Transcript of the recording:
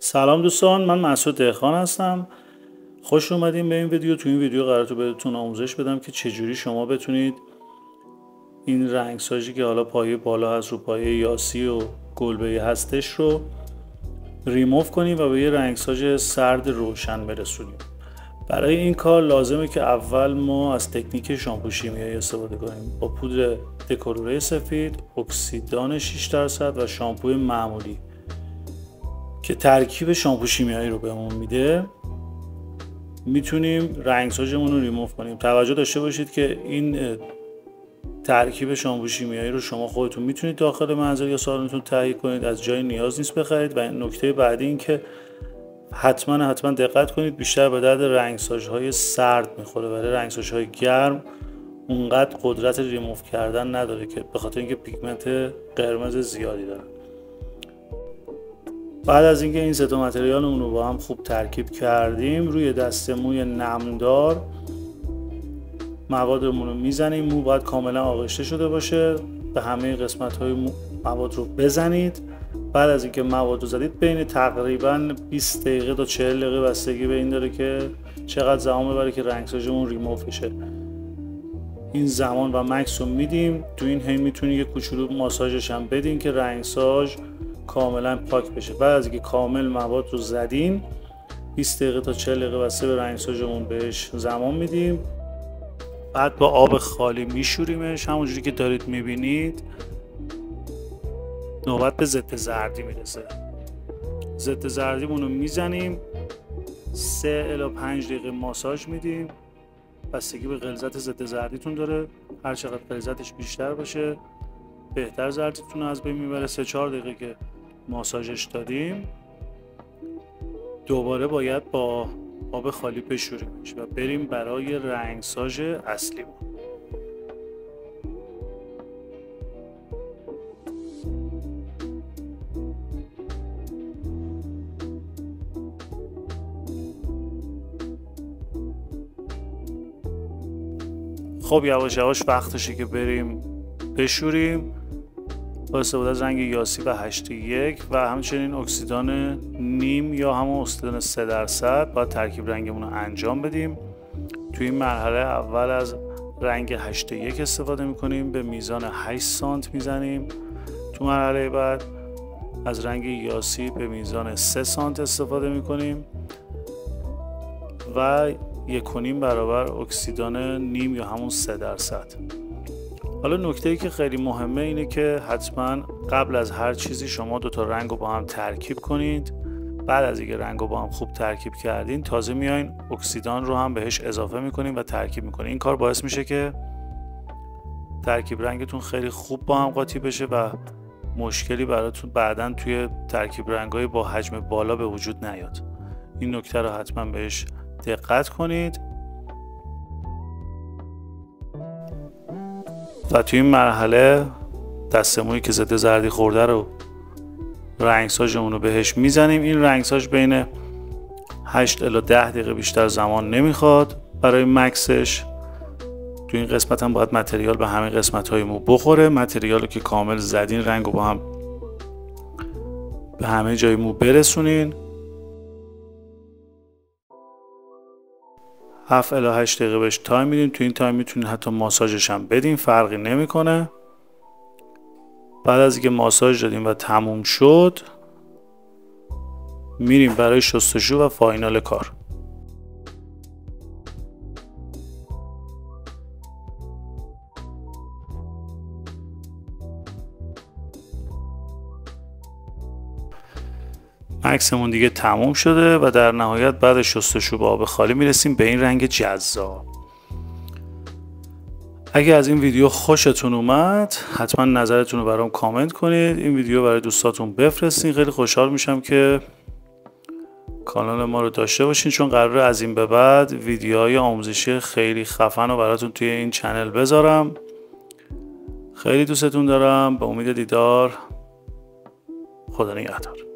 سلام دوستان، من مسعود دهخان هستم. خوش اومدین به این ویدیو. تو این ویدیو قراره بهتون آموزش بدم که چجوری شما بتونید این رنگسازی که حالا پایه بالا هست رو پایه یاسی و گلبه‌ای هستش رو ریموو کنیم و به یه رنگساز سرد روشن برسونیم. برای این کار لازمه که اول ما از تکنیک شامپو شیمیایی استفاده کنیم با پودر دکوروره سفید، اکسیدان 6% و شامپوی معمولی که ترکیب شامپو شیمیایی رو بهمون میده. میتونیم رنگسازمون رو ریموو کنیم. توجه داشته باشید که این ترکیب شامپو شیمیایی رو شما خودتون میتونید داخل منزل یا سالنتون تهیه کنید، از جای نیاز نیست بخرید. و نکته بعدی این که حتما دقت کنید، بیشتر به درد رنگسازهای سرد میخوره. برای رنگسازهای گرم اونقدر قدرت ریموو کردن نداره، که به خاطر اینکه پیگمنت قرمز زیادی داره. بعد از اینکه این سه تا متریالمون رو با هم خوب ترکیب کردیم، روی دسته موی نمدار موادمون رو میزنیم. مو باید کاملا آغشته شده باشه. به همه قسمت‌های مواد رو بزنید. بعد از اینکه مواد رو زدید، بین تقریبا 20 دقیقه تا 40 دقیقه بستگی به این داره که چقدر زمان ببره که رنگسازمون ریموو بشه. این زمان و مکس رو میدیم. تو این حین میتونید یه کوچولو ماساژش هم بدین که رنگساز کاملا پاک بشه. بعد از اینکه کامل مواد رو زدیم، 20 دقیقه تا 40 دقیقه بسته به رنگسازمون بهش زمان میدیم. بعد با آب خالی میشوریمش. همونجوری که دارید میبینید نوبت به ضد زردی میرسه. ضد زردیمون رو میزنیم. 3 الی 5 دقیقه ماساژ میدیم. بستگی به غلظت ضد زردیتون داره. هر چقدر غلظتش بیشتر باشه بهتر زردیتون رو از بین میبره. 3-4 دقیقه که ماساژش دادیم، دوباره باید با آب خالی بشوریمش و بریم برای رنگساز اصلیمون. خب یواش یواش وقتشه که بریم بشوریم با استفاده از رنگ یاسی و 8:1 و همچنین اکسیدان نیم یا همون اکسیدان 3%. باید ترکیب رنگمون رو انجام بدیم. توی این مرحله اول از رنگ 8:1 استفاده میکنیم، به میزان 8 سانت میزنیم. تو مرحله بعد از رنگ یاسی به میزان 3 سانت استفاده میکنیم و 1.5 برابر اکسیدان نیم یا همون 3%. حالا نکته‌ای که خیلی مهمه اینه که حتما قبل از هر چیزی شما دوتا رنگ رو با هم ترکیب کنید. بعد از اینکه رنگ رو با هم خوب ترکیب کردین، تازه میاین اکسیدان رو هم بهش اضافه میکنین و ترکیب میکنین. این کار باعث میشه که ترکیب رنگتون خیلی خوب با هم قاطی بشه و مشکلی براتون بعداً توی ترکیب رنگ‌های با حجم بالا به وجود نیاد. این نکته رو حتما بهش دقت کنید. و توی این مرحله دسته مویی که ضد زردی خورده رو رنگسازمون رو بهش میزنیم. این رنگساز بین 8 الی 10 دقیقه بیشتر زمان نمیخواد برای مکسش. تو این قسمت هم باید متریال به همه قسمت های مو بخوره. متریال رو که کامل زدین، رنگ رو با هم به همه جای مو برسونین. 7 الی 8 دقیقه بهش تایم میدیم. تو این تایم میتونید حتی ماساژش هم بدین، فرقی نمیکنه. بعد از اینکه ماساژ دادیم و تموم شد، میریم برای شستشو و فاینال کار. مکسمون دیگه تموم شده و در نهایت بعد شستشو با آب خالی میرسیم به این رنگ جذاب. اگه از این ویدیو خوشتون اومد، حتما نظرتون رو برام کامنت کنید. این ویدیو برای دوستاتون بفرستین. خیلی خوشحال میشم که کانال ما رو داشته باشین، چون قراره از این به بعد ویدیوهای آموزشی خیلی خفن رو براتون توی این چنل بذارم. خیلی دوستتون دارم. به امید دیدار. خدا نگهدار.